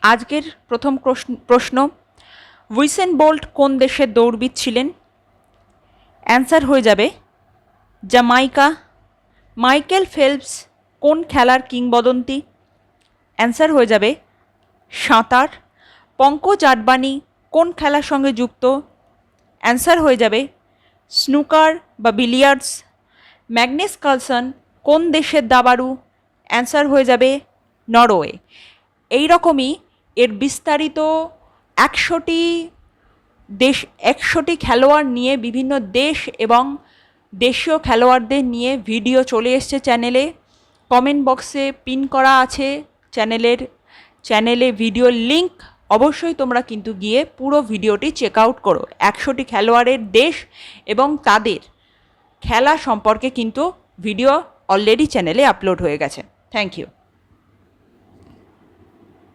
আজকের প্রথম প্রশ্ন, উইসেন বোল্ট কোন দেশের দৌড়বিদ ছিলেন? অ্যান্সার হয়ে যাবে জামাইকা। মাইকেল ফেলপস কোন খেলার কিংবদন্তি? অ্যান্সার হয়ে যাবে সাঁতার। পঙ্কজ আডবাণী কোন খেলার সঙ্গে যুক্ত? অ্যান্সার হয়ে যাবে স্নুকার বা বিলিয়ার্ডস। ম্যাগনাস কার্লসন কোন দেশের দাবাড়ু? অ্যান্সার হয়ে যাবে নরওয়ে। এই রকমই এর বিস্তারিত 100টি খেলোয়াড় নিয়ে বিভিন্ন দেশ এবং দেশীয় খেলোয়াড়দের নিয়ে ভিডিও চলে এসছে চ্যানেলে। কমেন্ট বক্সে পিন করা আছে চ্যানেলে ভিডিওর লিঙ্ক। অবশ্যই তোমরা কিন্তু গিয়ে পুরো ভিডিওটি চেক আউট করো। 100টি খেলোয়াড়ের দেশ এবং তাদের খেলা সম্পর্কে কিন্তু ভিডিও অলরেডি চ্যানেলে আপলোড হয়ে গেছে। Thank you.